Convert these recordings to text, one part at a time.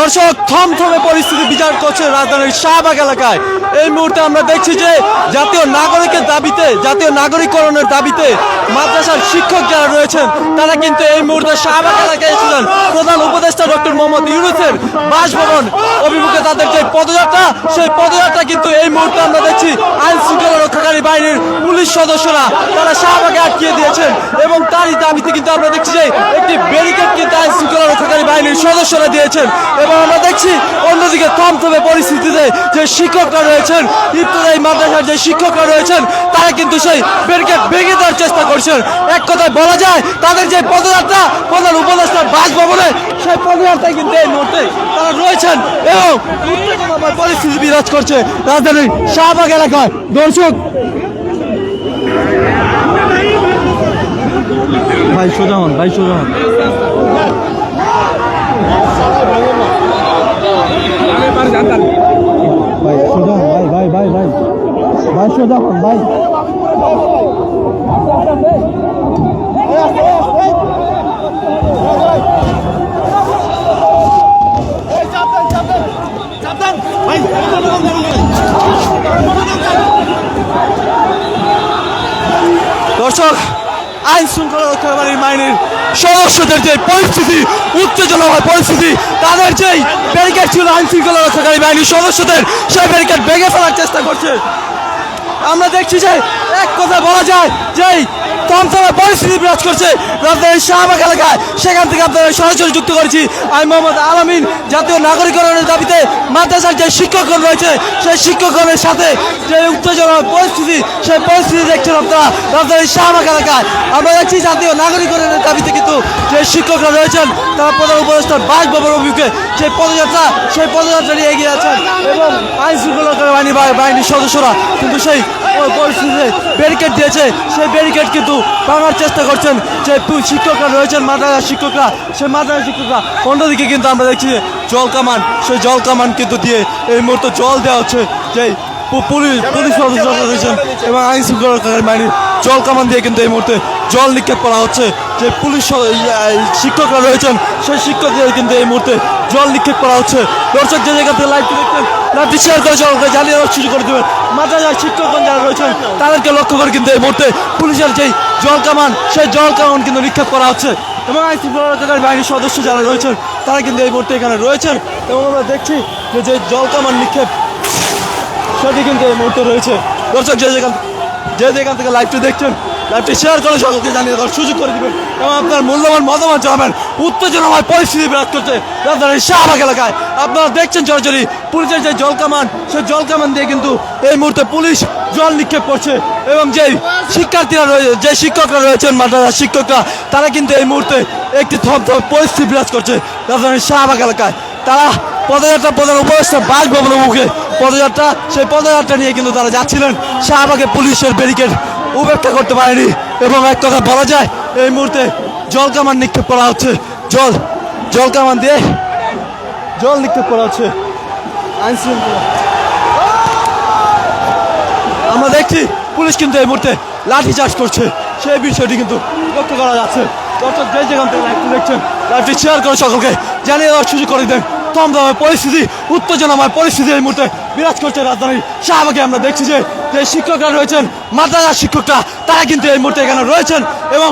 দর্শক থমথমে পরিস্থিতি বিরাজ করছে রাজধানীর শাহবাগ এলাকায়। এই মুহূর্তে আমরা দেখছি যে জাতীয় নাগরিককরণের দাবিতে মাদ্রাসার শিক্ষক যারা রয়েছেন তারা কিন্তু এই মুহূর্তে শাহবাগ এলাকায় এসেছেন প্রধান উপদেষ্টা ডক্টর মোহাম্মদ ইউনূসের বাসভবন অভিমুখে। তাদের যে পদযাত্রা, সেই পদযাত্রা কিন্তু এই মুহূর্তে আমরা দেখছি আইন শৃঙ্খলা রক্ষাকারী বাহিনীর পুলিশ সদস্যরা তারা শাহবাগে আটকিয়ে দিয়েছেন এবং তারই দাবিতে কিন্তু আমরা দেখছি যে একটি ব্যারিকেড কিন্তু আইন শৃঙ্খলা রক্ষাকারী বাহিনীর সদস্যরা দিয়েছেন। এবং আমরা দেখছি অন্যদিকে থমথমে পরিস্থিতিতে যে শিক্ষকরা রয়েছেন, ইবতদায়ী মাদ্রাসার যে শিক্ষকরা রয়েছেন তারা কিন্তু সেই ব্যারিকেড ভেঙে দেওয়ার চেষ্টা করছেন। এক কথায় বলা যায় তাদের যে পদযাত্রা প্রধান উপদেষ্টার বাসভবনে, সেই পদযাত্রায় কিন্তু এই মুহূর্তে তারা রয়েছেন এবং উত্তেজনাময় পরিস্থিতি বিরাজ করছে রাজধানীর শাহবাগ এলাকায়। দর্শক ভাই সোজা হন, ভাই সোজা হন। ভাই সোজা হন, ভাই ভাই ভাই ভাই ভাই সোজা হন ভাই। দর্শক আইন শৃঙ্খলা রক্ষাকারী বাহিনীর সদস্যদের যে পরিস্থিতি, উত্তেজনাময় পরিস্থিতি, তাদের যেই ব্যারিকেড ছিল আইন শৃঙ্খলা রক্ষাকারী বাহিনীর সদস্যদের, সেই ব্যারিকেড ভেঙে ফেলার চেষ্টা করছে। আমরা দেখছি যে এক কথা বলা যায় যেই থমথমে পরিস্থিতি বিরাজ করছে রাজধানীর শাহবাগ এলাকায়। সেখান থেকে আপনারা সরাসরি যুক্ত করেছি আমি মোহাম্মদ আলামিন। জাতীয় নাগরিককরণের দাবিতে মাদ্রাসার যে শিক্ষকগণ রয়েছে সেই শিক্ষকগণের সাথে যে উত্তেজনার পরিস্থিতি, সেই পরিস্থিতি দেখছেন আপনারা রাজধানীর শাহবাগ এলাকায়। আমরা দেখছি জাতীয় নাগরিককরণের দাবিতে কিন্তু যে শিক্ষকরা রয়েছেন তারা প্রধান উপদেষ্টার বাসভবন অভিমুখে সেই পদযাত্রা নিয়ে এগিয়ে আছেন এবং আইন শৃঙ্খলা বাহিনীর সদস্যরা কিন্তু সেই পরিস্থিতিতে ব্যারিকেড দিয়েছে। সেই ব্যারিকেড কিন্তু ভাঙার চেষ্টা করছেন যে শিক্ষকরা রয়েছেন, মাদ্রাসার শিক্ষকরা, সেই মাদ্রাসার শিক্ষকরা। অন্যদিকে কিন্তু আমরা দেখছি যে জল কামান, সেই জল কামান কিন্তু দিয়ে এই মুহূর্তে জল দেওয়া হচ্ছে যে পুলিশ সদস্যরা রয়েছেন এবং আইন শৃঙ্খলা রক্ষাকারী বাহিনীর জল কামান দিয়ে কিন্তু এই মুহূর্তে জল নিক্ষেপ করা হচ্ছে। যে পুলিশ শিক্ষকরা রয়েছেন সেই শিক্ষকদের কিন্তু এই মুহূর্তে জল নিক্ষেপ করা হচ্ছে। দর্শক যে জায়গা থেকে লাইভটি দেখছেন, লাইভটি শেয়ার করে সকলকে জানিয়ে শুরু করে দেবেন। মাদ্রাসার শিক্ষকগণ যারা রয়েছেন তাদেরকে লক্ষ্য করে কিন্তু এই মুহূর্তে পুলিশের যেই জল কামান, সেই জল কামান কিন্তু নিক্ষেপ করা হচ্ছে এবং আইন শৃঙ্খলা রক্ষাকারী বাহিনীর সদস্য যারা রয়েছেন তারা কিন্তু এই মুহূর্তে এখানে রয়েছেন এবং আমরা দেখছি যে জল কামান নিক্ষেপ সেটি কিন্তু এই মুহূর্তে রয়েছে। দর্শক যে যেখান থেকে লাইভটি দেখছেন, লাইভটি শেয়ার করে সকলকে জানিয়ে দেওয়ার সুযোগ করে দেবেন এবং আপনার মূল্যবান মতামত জানাবেন। উত্তেজনাময় পরিস্থিতি বিরাজ করছে রাজধানীর শাহবাগ এলাকায়। আপনারা দেখছেন সরাসরি পুলিশের যে জল কামান, সেই জল কামান দিয়ে কিন্তু এই মুহূর্তে পুলিশ জল নিক্ষেপ করছে এবং যে শিক্ষার্থীরা রয়েছে, যে শিক্ষকরা রয়েছেন মাদ্রাসার শিক্ষকরা, তারা কিন্তু এই মুহূর্তে একটি থমথমে পরিস্থিতি বিরাজ করছে রাজধানীর শাহবাগ এলাকায়। তারা পদযাত্রা প্রধান উপদেষ্টা বাসভবনের মুখে পদযাত্রা, সেই পদযাত্রা নিয়ে কিন্তু তারা যাচ্ছিলেন। শাহবাগে পুলিশের ব্যারিকেড উপেক্ষা করতে পারেনি এবং এক কথা বলা যায় এই মুহূর্তে জল কামান নিক্ষেপ করা হচ্ছে। জল কামান দিয়ে জল নিক্ষেপ করা হচ্ছে আইন শৃঙ্খলা। আমরা দেখছি পুলিশ কিন্তু এই মুহূর্তে লাঠিচার্জ করছে, সেই বিষয়টি কিন্তু লক্ষ্য করা যাচ্ছে। দর্শক যে যেখান থেকে লাইভটি দেখছেন, লাইভটি শেয়ার করে সকলকে জানিয়ে দেওয়ার সুযোগ করে দেন। থমথমে পরিস্থিতি, উত্তেজনাময় পরিস্থিতি এই মুহূর্তে বিরাজ করছে রাজধানীর শাহবাগে। আমরা দেখছি যে শিক্ষকরা রয়েছেন, মাদ্রাসার শিক্ষকরা, তারা কিন্তু এই মুহূর্তে এখানে রয়েছেন এবং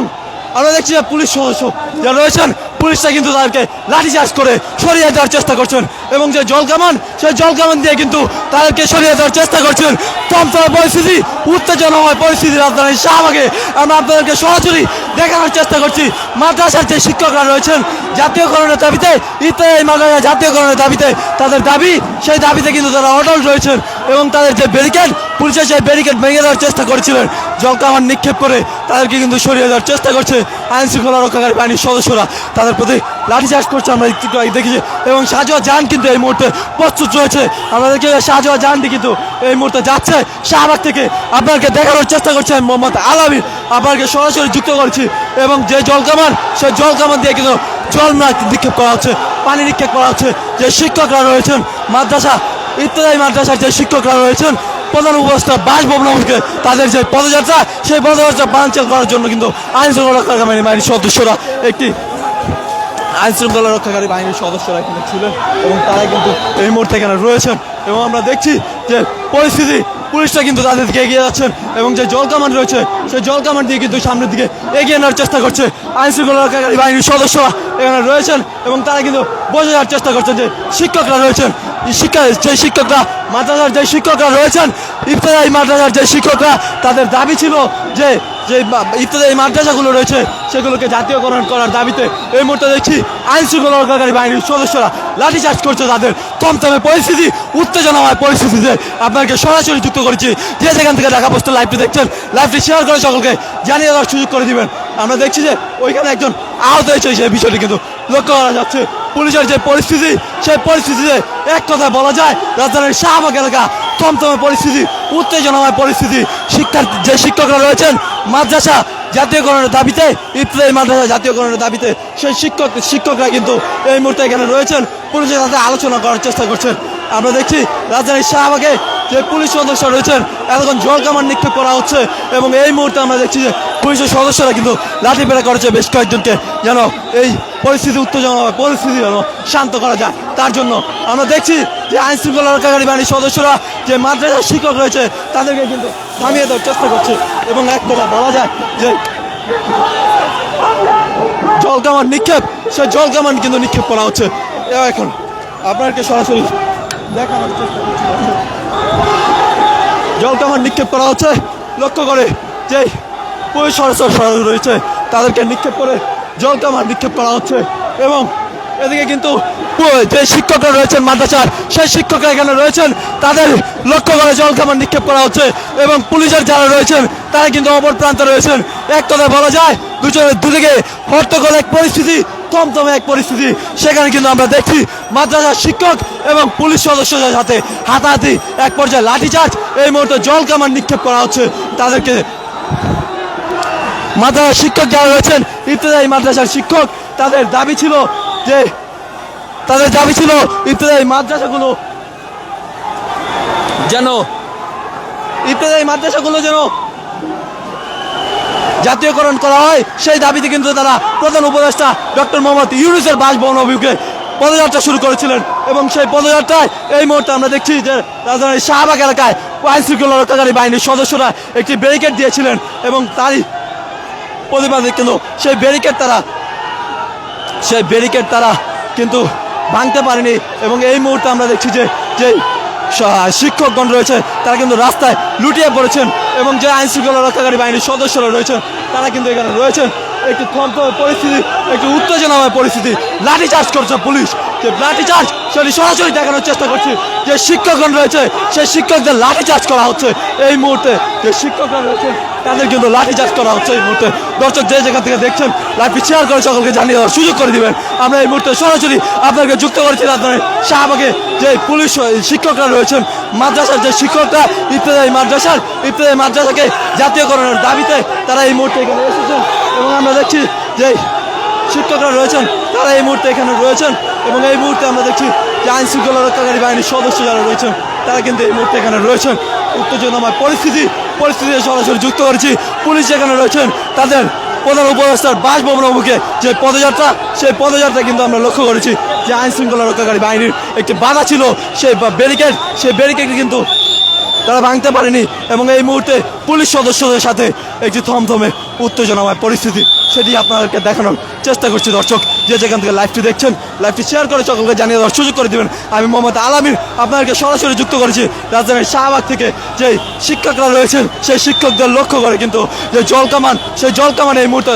আমরা দেখছি যে পুলিশ সদস্য যারা রয়েছেন, পুলিশরা কিন্তু তাদেরকে লাঠিচার্জ করে সরিয়ে দেওয়ার চেষ্টা করছেন এবং যে জল কামান, সেই জল কামান দিয়ে কিন্তু তাদেরকে সরিয়ে দেওয়ার চেষ্টা করছেন। থমথমে পরিস্থিতি, উত্তেজনাময় পরিস্থিতি রাজধানীর শাহবাগে। আমরা আপনাদেরকে সরাসরি দেখানোর চেষ্টা করছি মাদ্রাসার যে শিক্ষকরা রয়েছেন জাতীয়করণের দাবিতে, ইত্যাদি মাদ্রাসা জাতীয়করণের দাবিতে, তাদের দাবি, সেই দাবিতে কিন্তু তারা অটল রয়েছেন এবং তাদের যে ব্যারিকেড, পুলিশের সেই ব্যারিকেড ভেঙে দেওয়ার চেষ্টা করেছিলেন জল কামান নিক্ষেপ করে, তাদেরকে কিন্তু সরিয়ে দেওয়ার চেষ্টা করছে আইন শৃঙ্খলা রক্ষাকারী বাহিনীর সদস্যরা। তাদের প্রতি লাঠিচার্জ করছে আমরা দেখেছি এবং শাহজাহান জাহান কিন্তু এই মুহূর্তে প্রস্তুত রয়েছে। আমরা দেখি শাহজাহান জাহানটি কিন্তু এই মুহূর্তে যাচ্ছে শাহবাগ থেকে। আপনাকে দেখানোর চেষ্টা করছে আমি মোহাম্মদ আলামিন, আপনাকে সরাসরি যুক্ত করছি এবং যে জল কামান, সেই জল কামান দিয়ে কিন্তু জল নিক্ষেপ করা হচ্ছে, পানি নিক্ষেপ করা হচ্ছে। যে শিক্ষকরা রয়েছেন মাদ্রাসা, ইত্যাদি মাদ্রাসার যে শিক্ষকরা রয়েছেন প্রধান উপদেষ্টা বাসভবনকে, তাদের যে পদযাত্রা, সেই পদযাত্রা বানচাল করার জন্য কিন্তু আইন শৃঙ্খলা রক্ষাকারী বাহিনীর সদস্যরা একটি আইন শৃঙ্খলা রক্ষাকারী বাহিনীর সদস্যরা এখানে ছিলেন এবং তারা কিন্তু এই মুহূর্তে এখানে রয়েছেন এবং আমরা দেখছি যে পরিস্থিতি পুলিশটা কিন্তু তাদের দিকে এগিয়ে যাচ্ছেন এবং যে জলকামান রয়েছে সেই জলকামান দিয়ে কিন্তু সামনের দিকে এগিয়ে নেওয়ার চেষ্টা করছে আইন শৃঙ্খলা রক্ষাকারী বাহিনীর সদস্যরা এখানে রয়েছেন এবং তারা কিন্তু বোঝার চেষ্টা করছেন যে শিক্ষকরা রয়েছেন যে শিক্ষকরা মাদ্রাসার যে শিক্ষকরা রয়েছেন ইফতেদায়ী মাদ্রাসার যে শিক্ষকরা তাদের দাবি ছিল যে যে ইফতেদায়ী মাদ্রাসাগুলো রয়েছে সেগুলোকে জাতীয়করণ করার দাবিতে এই মুহূর্তে দেখছি আইন শৃঙ্খলা রক্ষাকারী বাহিনীর সদস্যরা লাঠিচার্জ করছে তাদের থমথমে পরিস্থিতি উত্তেজনাময় পরিস্থিতিতে আপনাকে সরাসরি যুক্ত করেছি যে যেখান থেকে ঢাকা পোস্টের লাইভটি দেখছেন লাইভটি শেয়ার করে সকলকে জানিয়ে দেওয়ার সুযোগ করে দিবেন আমরা দেখছি যে ওইখানে একজন আহত হয়েছে সেই বিষয়টি কিন্তু লক্ষ্য করা যাচ্ছে পুলিশের যে পরিস্থিতি সেই পরিস্থিতিতে এক কথায় বলা যায় রাজধানীর শাহবাগ এলাকা থমথমে পরিস্থিতি উত্তেজনাময় পরিস্থিতি যে শিক্ষকরা রয়েছেন মাদ্রাসা জাতীয়করণের দাবিতে ইফতেদায়ী মাদ্রাসা জাতীয়করণের দাবিতে সেই শিক্ষকরা কিন্তু এই মুহূর্তে এখানে রয়েছেন পুলিশের সাথে আলোচনা করার চেষ্টা করছেন আমরা দেখছি রাজধানীর শাহবাগে যে পুলিশ সদস্য রয়েছেন এতক্ষণ জলকামান নিক্ষেপ করা হচ্ছে এবং এই মুহূর্তে আমরা দেখছি যে পুলিশের সদস্যরা কিন্তু লাঠি পেটা করেছে বেশ কয়েকজনকে যেন এই পরিস্থিতি উত্তেজনা পরিস্থিতি যেন শান্ত করা যায় তার জন্য আমরা দেখছি যে আইন শৃঙ্খলা রক্ষাকারী বাহিনীর সদস্যরা যে মাদ্রাসার শিক্ষক রয়েছে তাদেরকে কিন্তু থামিয়ে দেওয়ার চেষ্টা করছে এবং এক কথা বলা যায় যে জলকামান নিক্ষেপ সেই জলকামান কিন্তু নিক্ষেপ করা হচ্ছে এখন আপনাকে সরাসরি দেখানোর চেষ্টা করছি জলকামান নিক্ষেপ করা হচ্ছে লক্ষ্য করে যে পুলিশ সদস্য রয়েছে তাদেরকে নিক্ষেপ করে জলকামান নিক্ষেপ করা হচ্ছে এবং এদিকে কিন্তু যে শিক্ষকরা রয়েছেন মাদ্রাসার সেই শিক্ষকরা এখানে রয়েছেন তাদের লক্ষ্য করে জলকামান নিক্ষেপ করা হচ্ছে এবং পুলিশের যারা রয়েছেন তারা কিন্তু অপর প্রান্তে রয়েছেন এক কথায় বলা যায় দুদিকে হট্টগোল এক পরিস্থিতি থমথমে এক পরিস্থিতি সেখানে কিন্তু আমরা দেখছি মাদ্রাসার শিক্ষক এবং পুলিশ সদস্যদের সাথে হাতাহাতি এক পর্যায়ে লাঠিচার্জ এই মুহূর্তে জলকামান নিক্ষেপ করা হচ্ছে তাদেরকে মাদ্রাসার শিক্ষক যারা রয়েছেন ইফতেদায়ী মাদ্রাসার শিক্ষক তাদের দাবি ছিল ইফতেদায়ী মাদ্রাসাগুলো যেন জাতীয়করণ করা হয় সেই দাবিতে কিন্তু তারা প্রধান উপদেষ্টা ডক্টর মোহাম্মদ ইউনূসের বাসভবন অভিমুখে পদযাত্রা শুরু করেছিলেন এবং সেই পদযাত্রায় এই মুহূর্তে আমরা দেখছি যে রাজধানীর শাহবাগ এলাকায় আইন শৃঙ্খলা রক্ষাকারী বাহিনীর সদস্যরা একটি ব্যারিকেড দিয়েছিলেন এবং তারই প্রতিবাদে কিন্তু সেই ব্যারিকেড তারা কিন্তু ভাঙতে পারেনি এবং এই মুহূর্তে আমরা দেখছি যে শিক্ষকগণ রয়েছে তারা কিন্তু রাস্তায় লুটিয়ে পড়েছেন এবং যে আইন শৃঙ্খলা রক্ষাকারী বাহিনীর সদস্যরা রয়েছেন তারা কিন্তু এখানে রয়েছেন একটি থমথমে পরিস্থিতি একটি উত্তেজনাময় পরিস্থিতি লাঠিচার্জ করছে পুলিশ যে লাঠিচার্জ সেটি সরাসরি দেখানোর চেষ্টা করছি যে শিক্ষকগণ রয়েছে সেই শিক্ষকদের লাঠিচার্জ করা হচ্ছে এই মুহূর্তে যে শিক্ষকরা রয়েছে তাদের কিন্তু লাঠিচার্জ করা হচ্ছে এই মুহূর্তে দর্শক যে জায়গা থেকে দেখছেন লাইভটি শেয়ার করে সকলকে জানিয়ে দেওয়ার সুযোগ করে দিবেন আমরা এই মুহূর্তে সরাসরি আপনাকে যুক্ত করেছি রাজধানীর শাহবাগে যে পুলিশ শিক্ষকরা রয়েছেন মাদ্রাসার যে শিক্ষকরা ইফতেদায়ী মাদ্রাসাকে জাতীয়করণের দাবিতে তারা এই মুহূর্তে এখানে এসেছেন এবং আমরা দেখছি যে শিক্ষকরা রয়েছেন তারা এই মুহূর্তে এখানে রয়েছেন এবং এই মুহূর্তে আমরা দেখছি যে আইন শৃঙ্খলা রক্ষাকারী বাহিনীর সদস্য যারা রয়েছেন তারা কিন্তু এই মুহূর্তে এখানে রয়েছেন উত্তেজনাময় পরিস্থিতি সরাসরি যুক্ত করেছি পুলিশ যেখানে রয়েছেন তাদের প্রধান উপদেষ্টার বাসভবন অভিমুখে যে পদযাত্রা সেই পদযাত্রা কিন্তু আমরা লক্ষ্য করেছি যে আইন শৃঙ্খলা রক্ষাকারী বাহিনীর একটি বাধা ছিল সেই ব্যারিকেড কিন্তু তারা ভাঙতে পারেনি এবং এই মুহূর্তে পুলিশ সদস্যদের সাথে একটি থমথমে উত্তেজনাময় পরিস্থিতি সেটি আপনাদেরকে দেখানোর চেষ্টা করছি দর্শক যে যেখান থেকে লাইভটি দেখছেন লাইভটি শেয়ার করে সকলকে জানিয়ে দেওয়ার সুযোগ করে দেবেন আমি মোহাম্মদ আলামিন আপনাদেরকে সরাসরি যুক্ত করেছি রাজধানীর শাহবাগ থেকে যে শিক্ষকরা রয়েছেন সেই শিক্ষকদের লক্ষ্য করে কিন্তু যে জলকামান এই মুহূর্তে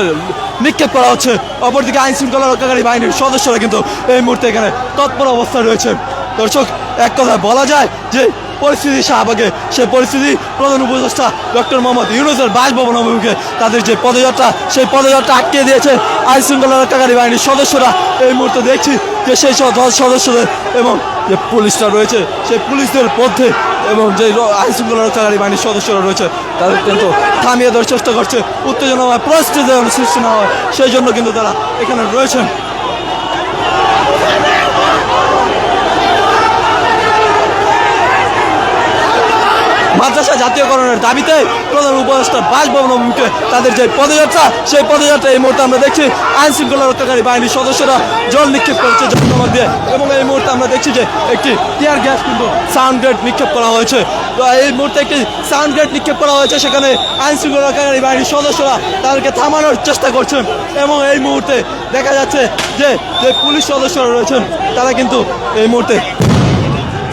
নিক্ষেপ করা হচ্ছে অপরদিকে আইন শৃঙ্খলা রক্ষাকারী বাহিনীর সদস্যরা কিন্তু এই মুহূর্তে এখানে তৎপর অবস্থায় রয়েছেন দর্শক এক কথায় বলা যায় যে পরিস্থিতি শাহবাগে সেই পরিস্থিতি প্রধান উপদেষ্টা ডক্টর মোহাম্মদ ইউনূসের বাসভবন অভিমুখে তাদের যে পদযাত্রা সেই পদযাত্রা আটকে দিয়েছে আইন শৃঙ্খলা রক্ষাকারী বাহিনীর সদস্যরা এই মুহূর্তে দেখছি যে সেই সদস্যদের এবং যে পুলিশরা রয়েছে সেই পুলিশদের মধ্যে এবং যে আইন শৃঙ্খলা রক্ষাকারী বাহিনীর সদস্যরা রয়েছে তাদের কিন্তু থামিয়ে দেওয়ার চেষ্টা করছে উত্তেজনাময় পরিস্থিতি সৃষ্টি না হয় সেই জন্য কিন্তু তারা এখানে রয়েছেন মাদ্রাসা জাতীয়করণের দাবিতে প্রধান উপদেষ্টা বাসভবন অভিমুখে তাদের যে পদযাত্রা, সেই পদযাত্রা এই মুহূর্তে আমরা দেখছি আইন শৃঙ্খলা রক্ষাকারী বাহিনীর সদস্যরা জল নিক্ষেপ করছে জনগণ দিয়ে, এবং এই মুহূর্তে আমরা দেখছি যে একটি টিয়ার গ্যাস কিন্তু সাউন্ড গ্রেড নিক্ষেপ করা হয়েছে। তো এই মুহূর্তে একটি সাউন্ড গ্রেড নিক্ষেপ করা হয়েছে, সেখানে আইন শৃঙ্খলা রক্ষাকারী বাহিনীর সদস্যরা তাদেরকে থামানোর চেষ্টা করছেন, এবং এই মুহূর্তে দেখা যাচ্ছে যে যে পুলিশ সদস্যরা রয়েছেন তারা কিন্তু এই মুহূর্তে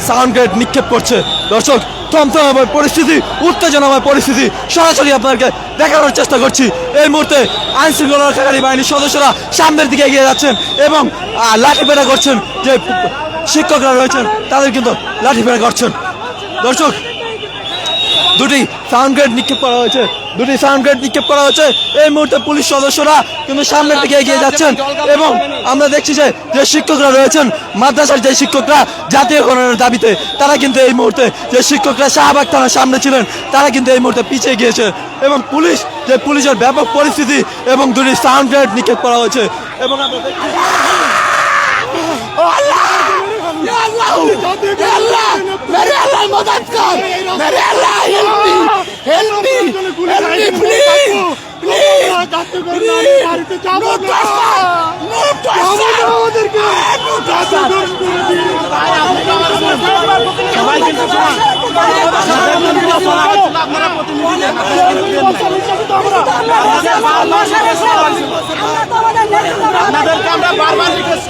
সাউন্ড গ্রেড নিক্ষেপ করছে। দর্শক, থমথমে পরিস্থিতি, উত্তেজনাময় পরিস্থিতি সরাসরি আপনাদেরকে দেখানোর চেষ্টা করছি। এই মুহূর্তে আইন শৃঙ্খলা রক্ষাকারী বাহিনীর সদস্যরা সামনের দিকে এগিয়ে যাচ্ছেন এবং লাঠিপেটা করছেন, যে শিক্ষকরা রয়েছেন তাদের কিন্তু লাঠিপেটা করছেন। দর্শক, দুটি সাউন্ড গ্রেড নিক্ষেপ করা হয়েছে, এই মুহূর্তে পুলিশ সদস্যরা কিন্তু সামনের দিকে এগিয়ে যাচ্ছেন, এবং আমরা দেখছি যে যে শিক্ষকরা রয়েছেন মাদ্রাসার, যে শিক্ষকরা জাতীয়করণের দাবিতে, তারা কিন্তু এই মুহূর্তে, যে শিক্ষকরা শাহবাগ থানার সামনে ছিলেন তারা কিন্তু এই মুহূর্তে পিছিয়ে গিয়েছে, এবং পুলিশের ব্যাপক পরিস্থিতি এবং দুটি সাউন্ড গ্রেড নিক্ষেপ করা হয়েছে। এবং আমরা দেখছি আপনাদেরকে আমরা বারবার রিকোয়েস্ট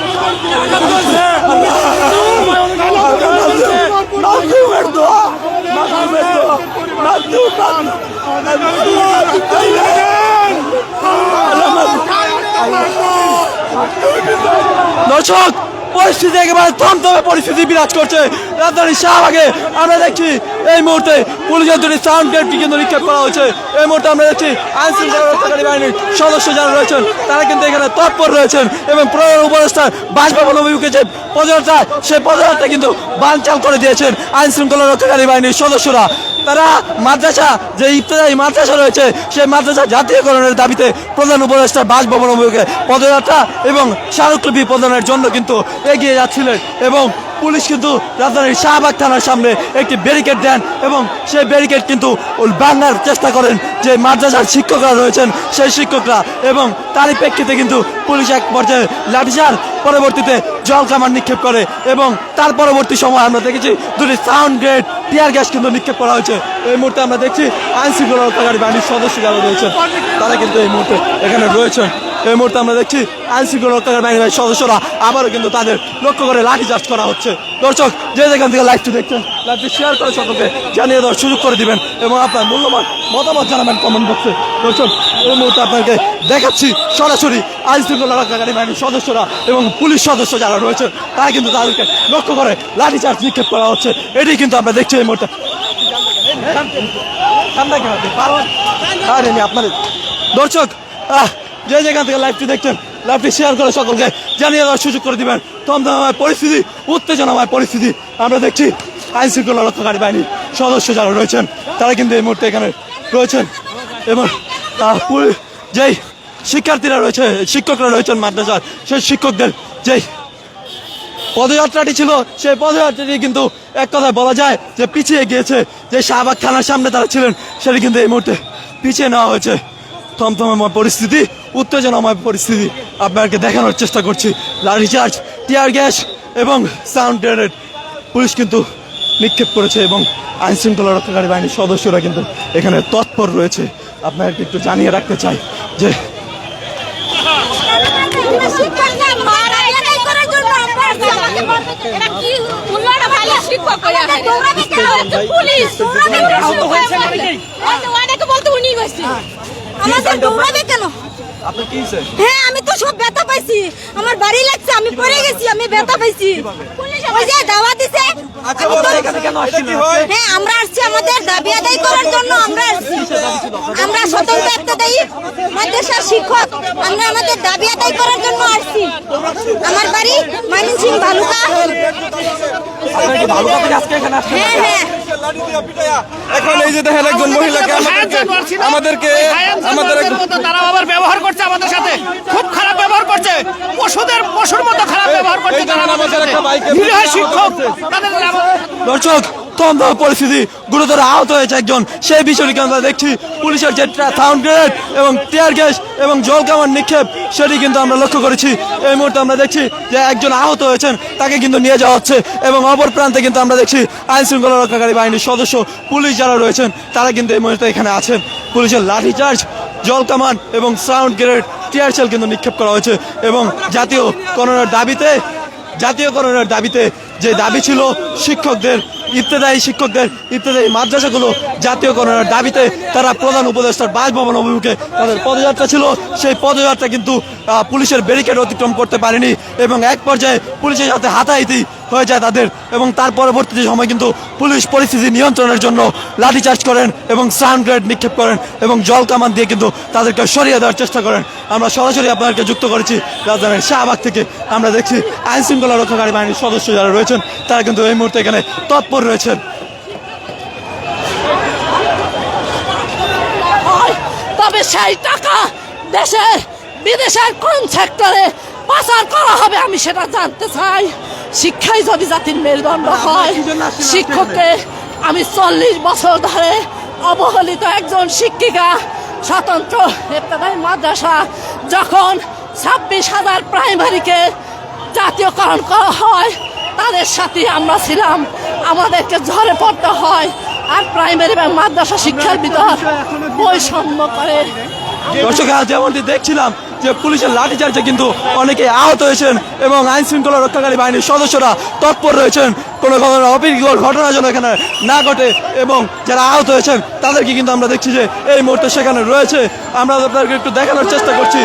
দর্শক, পরিস্থিতি একেবারে থমথমে পরিস্থিতি বিরাজ করছে রাজধানী শাহবাগে। আমরা দেখছি এই মুহূর্তে পুলিশের দুটি সাউন্ড গ্রেড কিন্তু নিক্ষেপ করা হয়েছে। এই মুহূর্তে আমরা দেখছি আইন শৃঙ্খলা রক্ষাকারী বাহিনীর সদস্য যারা রয়েছেন তারা কিন্তু এখানে তৎপর রয়েছেন, এবং প্রধান উপদেষ্টার বাসভবন অভিমুখে যে পদযাত্রা, সেই পদযাত্রা কিন্তু বানচাল করে দিয়েছেন আইন শৃঙ্খলা রক্ষাকারী বাহিনীর সদস্যরা। তারা মাদ্রাসা, যে ইফতেদায়ী মাদ্রাসা রয়েছে, সেই মাদ্রাসা জাতীয়করণের দাবিতে প্রধান উপদেষ্টার বাসভবন অভিমুখে পদযাত্রা এবং স্মারকলিপি প্রদানের জন্য কিন্তু এগিয়ে যাচ্ছিলেন, এবং পুলিশ কিন্তু রাজধানীর শাহবাগ থানার সামনে একটি ব্যারিকেড দেন, এবং সেই ব্যারিকেড কিন্তু ভাঙার চেষ্টা করেন যে মাদ্রাসার শিক্ষকরা রয়েছেন সেই শিক্ষকরা, এবং তারই প্রেক্ষিতে কিন্তু পুলিশ এক পর্যায়ে লাঠিচার্জ, পরবর্তীতে জল কামান নিক্ষেপ করে, এবং তার পরবর্তী সময় আমরা দেখেছি দুটি সাউন্ড গ্রেড টিয়ার গ্যাস কিন্তু নিক্ষেপ করা হয়েছে। এই মুহূর্তে আমরা দেখছি আইন শৃঙ্খলা রক্ষাকারী বাহিনীর সদস্য যারা রয়েছেন তারা কিন্তু এই মুহূর্তে এখানে রয়েছেন। এই মুহূর্তে আমরা দেখছি আইন শৃঙ্খলা রক্ষাকারী বাহিনীর সদস্যরা আবারও কিন্তু তাদের লক্ষ্য করে লাঠিচার্জ করা হচ্ছে। দর্শক, যে যেখান থেকে লাইভটি দেখছেন, লাইভটি শেয়ার করে সকলকে জানিয়ে দেওয়ার সুযোগ করে দিবেন, এবং আপনার মূল্যবান মতামত জানাবেন কমেন্ট বক্সে। দর্শক, এই মুহূর্তে আপনাকে দেখাচ্ছি সরাসরি আইন শৃঙ্খলা রক্ষাকারী বাহিনীর সদস্যরা এবং পুলিশ সদস্য যারা রয়েছেন তারা কিন্তু তাদেরকে লক্ষ্য করে লাঠিচার্জ নিক্ষেপ করা হচ্ছে। এটি কিন্তু আমরা দেখছি এই মুহূর্তে। আপনাদের দর্শক, যে যেখান থেকে লাইভটি দেখছেন, লাইভটি শেয়ার করে সকলকে জানিয়ে দেওয়ার সুযোগ করে দিবেন। থমথমে পরিস্থিতি, উত্তেজনাময় পরিস্থিতি আমরা দেখছি। আইন শৃঙ্খলা রক্ষাকারী বাহিনীর সদস্য যারা রয়েছেন তারা কিন্তু এই মুহূর্তে এখানে রয়েছেন, এবং যেই শিক্ষার্থীরা রয়েছে, শিক্ষকরা রয়েছেন মাদ্রাসার, সেই শিক্ষকদের যেই পদযাত্রাটি ছিল, সেই পদযাত্রাটি কিন্তু এক কথায় বলা যায় যে পিছিয়ে গিয়েছে। যে শাহবাগ থানার সামনে তারা ছিলেন সেটি কিন্তু এই মুহূর্তে পিছিয়ে নেওয়া হয়েছে। থমথমময় পরিস্থিতি, উত্তেজনাময় পরিস্থিতি আপনাকে দেখানোর চেষ্টা করছি। লাঠিচার্জ, টিয়ার গ্যাস এবং সাউন্ড গ্রেনেড পুলিশ কিন্তু নিক্ষেপ করেছে, এবং আইন শৃঙ্খলা রক্ষাকারী বাহিনীর সদস্যরা কিন্তু এখানে তৎপর রয়েছে। আপনাকে একটু জানিয়ে রাখতে চাই যে হ্যাঁ, আমি তো সব ব্যথা পাইছি, আমার বাড়ি লাগছে, আমি পড়ে গেছি, আমি ব্যথা পাইছি। ওই যে দাওয়া দিছে, হ্যাঁ আমরা আসছি আমাদের দাবি আদায় করার জন্য। আমরা স্বতন্ত্র ইফতেদায়ী মাদ্রাসার শিক্ষক, আমরা আমাদের দাবি আদায় করার জন্য আসছি। আমার বাড়ি ময়মনসিংহ ভালুকা। হ্যাঁ হ্যাঁ, এখন এই যে দেখেন একজন মহিলাকে আমাদেরকে তারা আবার ব্যবহার করছে আমাদের সাথে, খুব খারাপ ব্যবহার করছে, পশুর মতো খারাপ ব্যবহার করছে তারা আমাদের সাথে। শিক্ষক দর্শক, থমথম পরিস্থিতি, গুরুতর আহত হয়েছে একজন। সেই বিষয়টিকে আমরা দেখছি, পুলিশের যে সাউন্ড গ্রেনেড এবং টিয়ার গ্যাস এবং জল কামান নিক্ষেপ সেটি কিন্তু আমরা লক্ষ্য করেছি। এই মুহূর্তে আমরা দেখছি যে একজন আহত হয়েছেন, তাকে কিন্তু নিয়ে যাওয়া হচ্ছে এবং অপর প্রান্তে কিন্তু আমরা দেখছি আইন শৃঙ্খলা রক্ষাকারী বাহিনীর সদস্য, পুলিশ যারা রয়েছেন তারা কিন্তু এই মুহূর্তে এখানে আছেন। পুলিশের লাঠিচার্জ, জল কামান এবং সাউন্ড গ্রেনেড, টিয়ার সেল কিন্তু নিক্ষেপ করা হয়েছে এবং জাতীয়করণের দাবিতে যে দাবি ছিল শিক্ষকদের, ইবতেদায়ী মাদ্রাসাগুলো জাতীয়করণের দাবিতে তারা প্রধান উপদেষ্টার বাসভবন অভিমুখে তাদের পদযাত্রা ছিল। সেই পদযাত্রা কিন্তু পুলিশের ব্যারিকেড অতিক্রম করতে পারেনি এবং এক পর্যায়ে পুলিশের সাথে হাতাহাতি হয়ে যায় তাদের, এবং তার পরবর্তী সময় কিন্তু পুলিশ পরিস্থিতি নিয়ন্ত্রণের জন্য লাঠিচার্জ করেন এবং সাউন্ড গ্রেনেড নিক্ষেপ করেন এবং জল কামান দিয়ে কিন্তু তাদেরকে সরিয়ে দেওয়ার চেষ্টা করেন। আমরা সরাসরি আপনাদেরকে যুক্ত করেছি রাজধানীর শাহবাগ থেকে। আমরা দেখছি আইন শৃঙ্খলা রক্ষাকারী বাহিনীর সদস্য যারা রয়েছেন তারা কিন্তু এই মুহূর্তে এখানে তৎপর রয়েছেন। তবে সেই টাকা দেশের বিদেশের কোন সেক্টরে পাচার করা হবে আমি সেটা জানতে চাই। শিক্ষাই যদি জাতির মেরুদণ্ড হয়, শিক্ষককে আমি 40 বছর ধরে অবহেলিত একজন শিক্ষিকা, স্বতন্ত্র ইবতেদায়ী মাদ্রাসা যখন 26,000 প্রাইমারিকে জাতীয়করণ করা হয় তাদের সাথে আমরা ছিলাম। আমাদেরকে ঝরে পড়তে হয় আর প্রাইমারি এবং মাদ্রাসা শিক্ষার ভিতর বৈষম্য করে। দর্শক, যেমনটি দেখছিলাম যে পুলিশের লাঠিচার্জে কিন্তু অনেকে আহত হয়েছেন এবং আইন শৃঙ্খলা রক্ষাকারী বাহিনীর সদস্যরা তৎপর রয়েছেন কোনো ধরনের অপ্রীতিকর ঘটনা যেন এখানে না ঘটে, এবং যারা আহত হয়েছেন তাদেরকে কিন্তু আমরা দেখছি যে এই মুহূর্তে সেখানে রয়েছে। আমরা আপনাদেরকে একটু দেখানোর চেষ্টা করছি।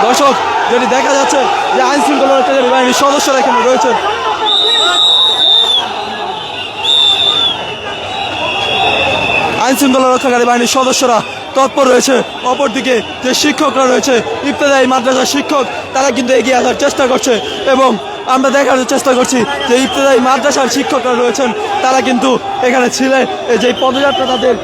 দর্শক যেটি দেখা যাচ্ছে যে আইন শৃঙ্খলা রক্ষাকারী বাহিনীর সদস্যরা এখানে রয়েছেন। আইন শৃঙ্খলা রক্ষাকারী বাহিনীর সদস্যরা তৎপর রয়েছে। অপরদিকে যে শিক্ষকরা রয়েছে, ইবতেদায়ী মাদ্রাসার শিক্ষক, তারা কিন্তু এগিয়ে আসার চেষ্টা করছে এবং আমরা দেখানোর চেষ্টা করছি যে ইবতেদায়ী মাদ্রাসার শিক্ষকরা রয়েছেন তারা কিন্তু এখানে ছিলেন। যে পদযাত্রা তাদের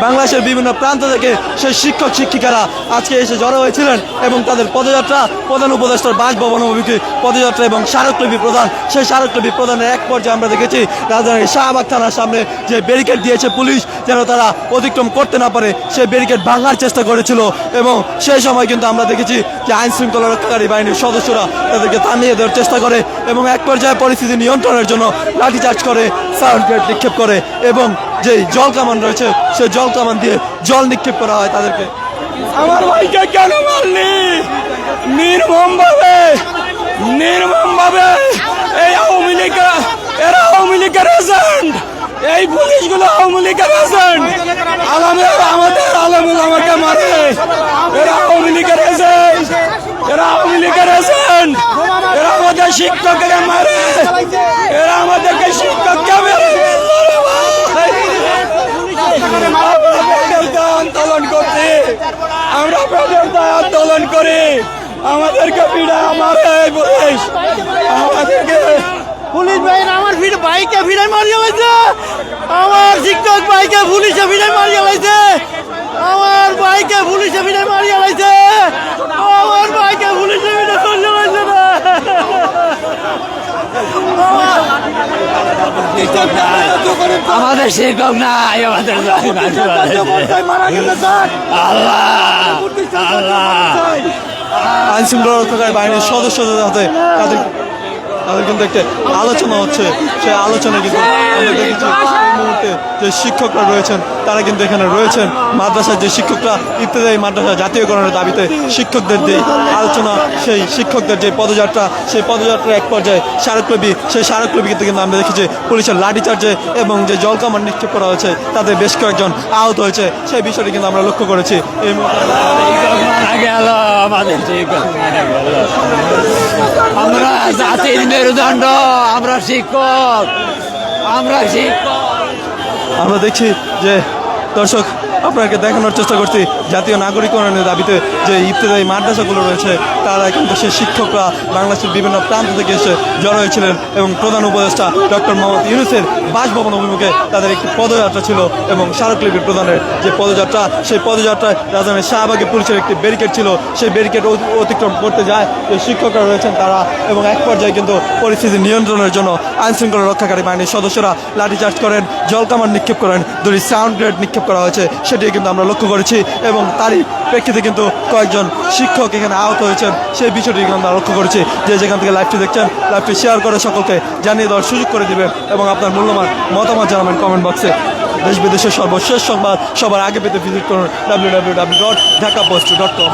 বাংলাদেশের বিভিন্ন প্রান্ত থেকে সেই শিক্ষক শিক্ষিকারা আজকে এসে জড়ো হয়েছিলেন এবং তাদের পদযাত্রা প্রধান উপদেষ্টার বাসভবন অভিমুখে পদযাত্রা এবং স্মারকলিপি প্রদান, সেই স্মারকলিপি প্রদানের এক পর্যায়ে আমরা দেখেছি রাজধানীর শাহবাগ থানার সামনে যে ব্যারিকেড দিয়েছে পুলিশ যেন তারা অতিক্রম করতে না পারে, সেই ব্যারিকেড ভাঙার চেষ্টা করেছিল এবং সেই সময় কিন্তু আমরা দেখেছি যে আইন শৃঙ্খলা রক্ষাকারী বাহিনীর সদস্যরা তাদেরকে থামিয়ে দেওয়ার চেষ্টা করে এবং এক পর্যায়ে পরিস্থিতি নিয়ন্ত্রণের জন্য লাঠিচার্জ করে, সাউন্ড গ্রেনেড নিক্ষেপ করে এবং যে জল কামান রয়েছে সেই জল কামান দিয়ে জল নিক্ষেপ করা হয় তাদেরকে। আমার ভাইকে কেন মারলি? নির্মম ভাবে এই আওয়ামী লীগের, এরা আওয়ামী লীগের এজেন্ট, এই পুলিশগুলো আওয়ামী লীগের এজেন্ট। আমাকে মারে, এরা আওয়ামী লীগের এজেন্ট, এরা আমাদের শিক্ষককে মারে, এরা আমাদেরকে শিক্ষককে মেরে আন্দোলন করছি, আমরা আন্দোলন করি, আমাদেরকে পিড়া মারে পুলিশ, পুলিশ ভাই আমার ভাইকে ভিড়ে মারিয়ে হয়েছে, আমার শিক্ষক ভাইকে পুলিশে ভিড়ে মারিয়ে হয়েছে, আমার ভাইকে পুলিশে ভিড়ে মারিয়ে হয়েছে, আমার ভাইকে পুলিশে ভিড়ে মারিয়ে হয়েছে না। আমাদের শিক্ষক নাই, আমাদের আইন শৃঙ্খলা রক্ষাকারী বাহিনীর সদস্যদের সাথে তাদের কিন্তু একটা আলোচনা হচ্ছে। সেই আলোচনায় কিন্তু আমরা দেখেছি এই মুহূর্তে যে শিক্ষকরা রয়েছেন তারা কিন্তু এখানে রয়েছেন। মাদ্রাসার যে শিক্ষকরা ইবতেদায়ী মাদ্রাসা জাতীয়করণের দাবিতে শিক্ষকদের যে আলোচনা, সেই শিক্ষকদের যে পদযাত্রা, সেই পদযাত্রার এক পর্যায়ে সেই স্মারকলিপি কিন্তু আমরা দেখেছি পুলিশের লাঠিচার্জে এবং যে জল কামান নিক্ষেপ করা হয়েছে তাদের বেশ কয়েকজন আহত হয়েছে, সেই বিষয়টি কিন্তু আমরা লক্ষ্য করেছি। এই আমরা জাতির মেরুদণ্ড, আমরা শিক্ষক। আমরা দেখছি যে দর্শক আপনাকে দেখানোর চেষ্টা করছি জাতীয় নাগরিকরণের দাবিতে যে ইবতেদায়ী মাদ্রাসাগুলো রয়েছে তারা কিন্তু সেই শিক্ষকরা বাংলাদেশের বিভিন্ন প্রান্ত থেকে এসে জড়ো হয়েছিলেন এবং প্রধান উপদেষ্টা ডক্টর মোহাম্মদ ইউনূসের বাসভবন অভিমুখে তাদের একটি পদযাত্রা ছিল এবং স্মারকলিপি প্রদানের যে পদযাত্রা সেই পদযাত্রায় রাজধানীর শাহবাগে পুলিশের একটি ব্যারিকেড ছিল সেই ব্যারিকেড অতিক্রম করতে যায় যে শিক্ষকরা রয়েছেন তারা এবং এক পর্যায়ে কিন্তু পরিস্থিতি নিয়ন্ত্রণের জন্য আইনশৃঙ্খলা রক্ষাকারী বাহিনীর সদস্যরা লাঠিচার্জ করেন জলকামান নিক্ষেপ করেন দুটি সাউন্ড গ্রেড নিক্ষেপ করা হয়েছে সেটি কিন্তু আমরা লক্ষ্য করেছি এবং তারই প্রেক্ষিতে কিন্তু কয়েকজন শিক্ষক এখানে আহত হয়েছেন সেই বিষয়টি কিন্তু আমরা লক্ষ্য করেছি যে যেখান থেকে লাইভটি দেখছেন লাইভটি শেয়ার করে সকলকে জানিয়ে দেওয়ার সুযোগ করে দিবেন এবং আপনার মূল্যবান মতামত জানাবেন কমেন্ট বক্সে দেশ বিদেশের সর্বশেষ সংবাদ সবার আগে পেতে ভিজিট করুন www.dhakapost.com